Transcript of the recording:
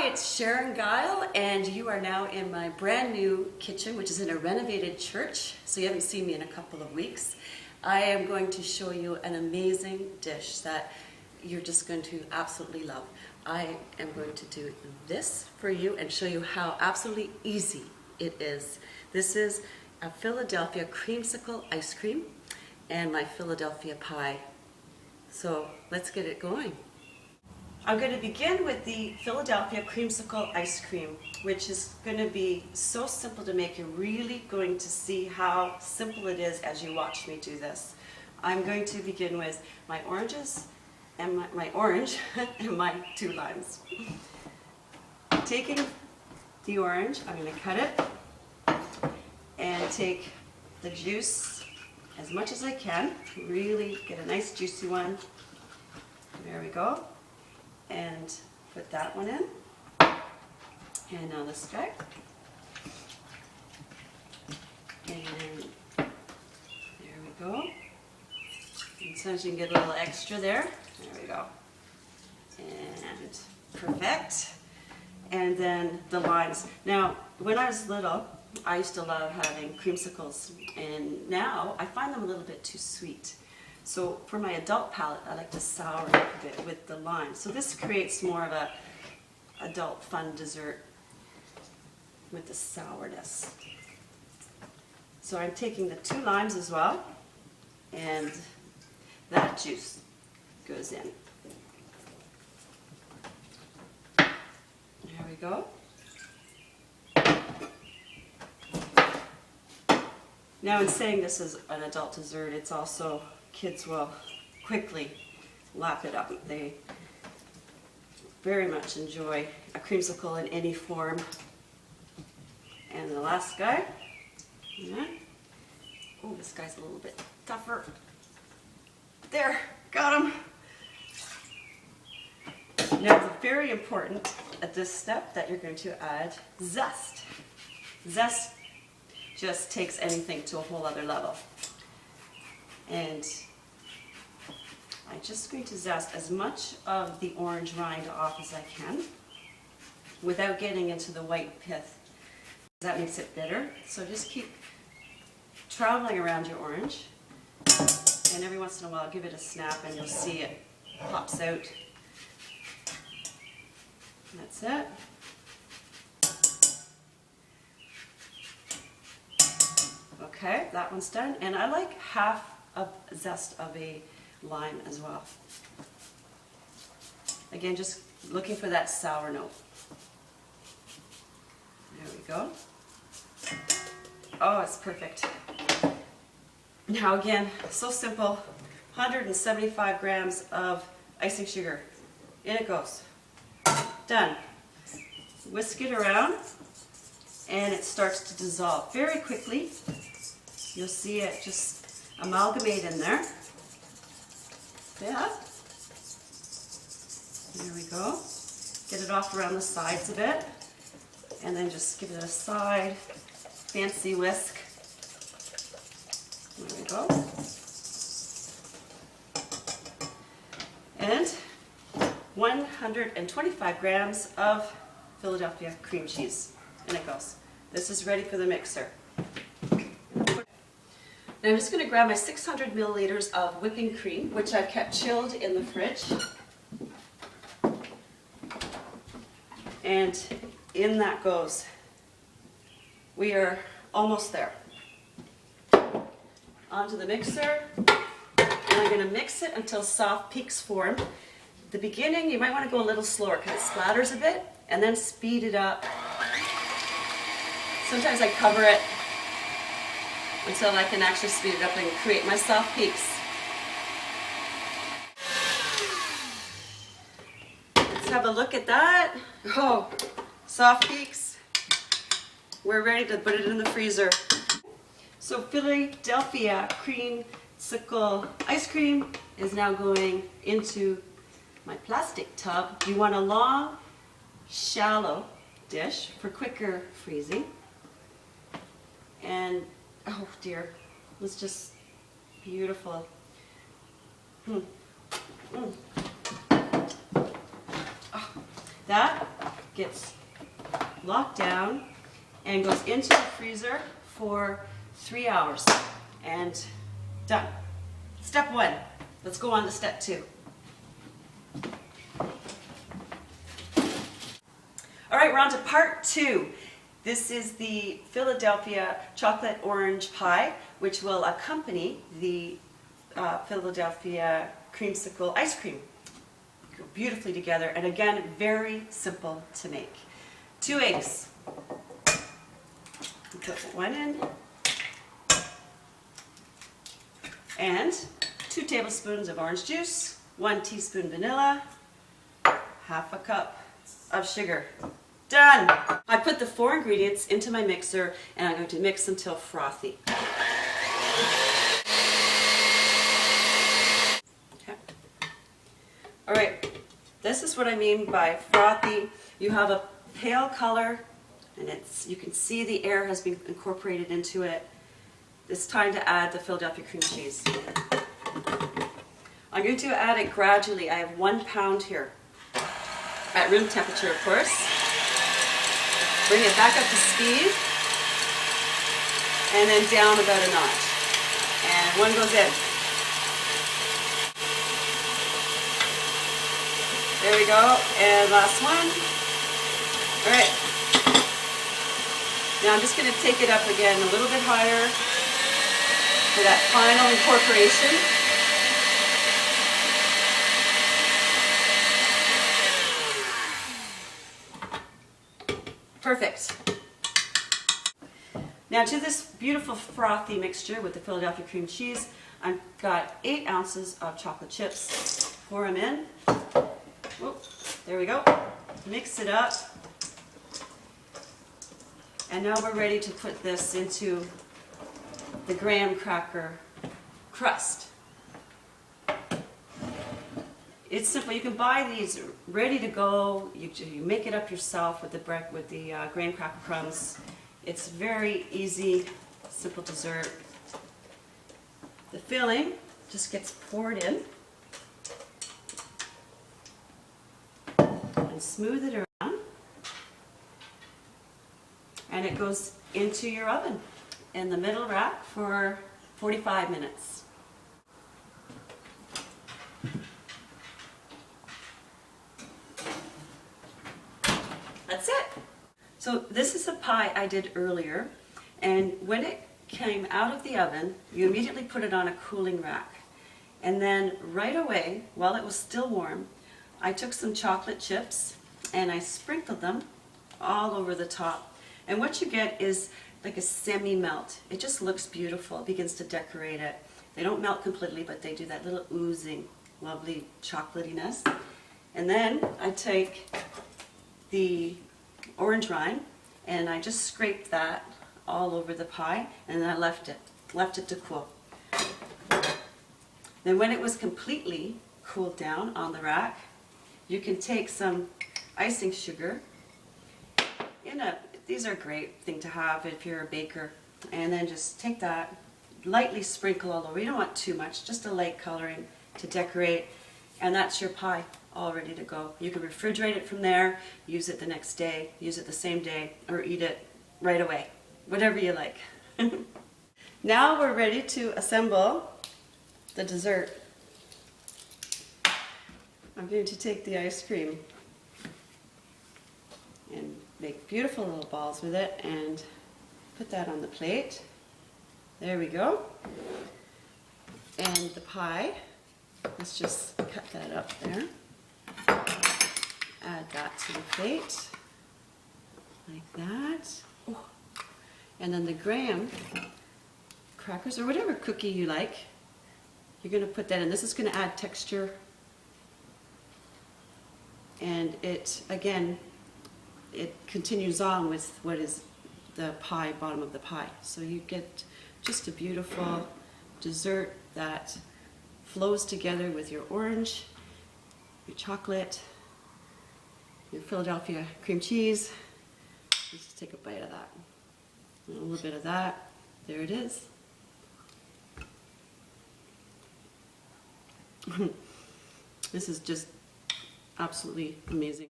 it's Sharon Guiel, and you are now in my brand new kitchen, which is in a renovated church, so you haven't seen me in a couple of weeks. I am going to show you an amazing dish that you're just going to absolutely love. I am going to do this for you and show you how absolutely easy it is. This is a Philadelphia creamsicle ice cream and my Philadelphia pie. So let's get it going. I'm going to begin with the Philadelphia creamsicle ice cream, which is going to be so simple to make. You're really going to see how simple it is as you watch me do this. I'm going to begin with my oranges and my orange and my 2 limes. Taking the orange, I'm going to cut it and take the juice as much as I can. Really get a nice juicy one. There we go. And put that one in. And now this guy. And there we go. And sometimes you can get a little extra there. There we go. And perfect. And then the limes. Now, when I was little, I used to love having creamsicles, and now I find them a little bit too sweet. So for my adult palate, I like to sour it a bit with the lime. So this creates more of a adult fun dessert with the sourness. So I'm taking the 2 limes as well, and that juice goes in. There we go. Now, in saying this is an adult dessert, it's also, kids will quickly lap it up. They very much enjoy a creamsicle in any form. And the last guy, oh, this guy's a little bit tougher. There, got him. Now, it's very important at this step that you're going to add zest. Zest just takes anything to a whole other level. And I'm just going to zest as much of the orange rind off as I can without getting into the white pith. That makes it bitter. So just keep traveling around your orange, and every once in a while give it a snap and you'll see it pops out. And that's it. Okay, that one's done. And I like half of zest of a lime as well. Again, just looking for that sour note. There we go. Oh, it's perfect. Now again, so simple. 175 grams of icing sugar. In it goes. Done. Whisk it around and it starts to dissolve very quickly. You'll see it just amalgamate in there. Yeah. There we go. Get it off around the sides a bit. And then just give it a side fancy whisk. There we go. And 125 grams of Philadelphia cream cheese. And it goes. This is ready for the mixer. Now I'm just going to grab my 600 milliliters of whipping cream, which I've kept chilled in the fridge. And in that goes. We are almost there. Onto the mixer. And I'm going to mix it until soft peaks form. At the beginning, you might want to go a little slower because it splatters a bit, and then speed it up. Sometimes I cover it until I can actually speed it up and create my soft peaks. Let's have a look at that. Oh, soft peaks. We're ready to put it in the freezer. So Philadelphia creamsicle ice cream is now going into my plastic tub. You want a long, shallow dish for quicker freezing. And oh dear, it was just beautiful. Oh, that gets locked down and goes into the freezer for 3 hours. And done. Step 1. Let's go on to step 2. All right, we're on to part 2. This is the Philadelphia chocolate orange pie, which will accompany the Philadelphia creamsicle ice cream. Go beautifully together, and again, very simple to make. 2 eggs. Put 1 in, and 2 tablespoons of orange juice, 1 teaspoon vanilla, half a cup of sugar. Done! I put the 4 ingredients into my mixer, and I'm going to mix until frothy. Okay. All right, this is what I mean by frothy. You have a pale color, and you can see the air has been incorporated into it. It's time to add the Philadelphia cream cheese. I'm going to add it gradually. I have 1 pound here, at room temperature, of course. Bring it back up to speed, and then down about a notch. And 1 goes in. There we go, and last one. All right. Now I'm just going to take it up again a little bit higher for that final incorporation. Perfect. Now to this beautiful frothy mixture with the Philadelphia cream cheese, I've got 8 ounces of chocolate chips. Pour them in. Whoop, there we go. Mix it up. And now we're ready to put this into the graham cracker crust. It's simple. You can buy these ready to go. You make it up yourself with the graham cracker crumbs. It's very easy, simple dessert. The filling just gets poured in and smooth it around, and it goes into your oven in the middle rack for 45 minutes. That's it. So this is a pie I did earlier, and when it came out of the oven, you immediately put it on a cooling rack. And then right away, while it was still warm, I took some chocolate chips and I sprinkled them all over the top. And what you get is like a semi-melt. It just looks beautiful. It begins to decorate it. They don't melt completely, but they do that little oozing, lovely chocolatiness. And then I take the orange rind and I just scraped that all over the pie, and then I left it to cool. Then when it was completely cooled down on the rack, you can take some icing sugar. These are a great thing to have if you're a baker, and then just take that, lightly sprinkle all over. You don't want too much, just a light coloring to decorate, and that's your pie all ready to go. You can refrigerate it from there, use it the next day, use it the same day, or eat it right away. Whatever you like. Now we're ready to assemble the dessert. I'm going to take the ice cream and make beautiful little balls with it and put that on the plate. There we go. And the pie, let's just cut that up there. Add that to the plate, like that. Oh. And then the graham crackers, or whatever cookie you like, you're going to put that in. This is going to add texture. And it, again, it continues on with what is the pie, bottom of the pie. So you get just a beautiful dessert that flows together with your orange, your chocolate, your Philadelphia cream cheese. Let's just take a bite of that. A little bit of that. There it is. This is just absolutely amazing.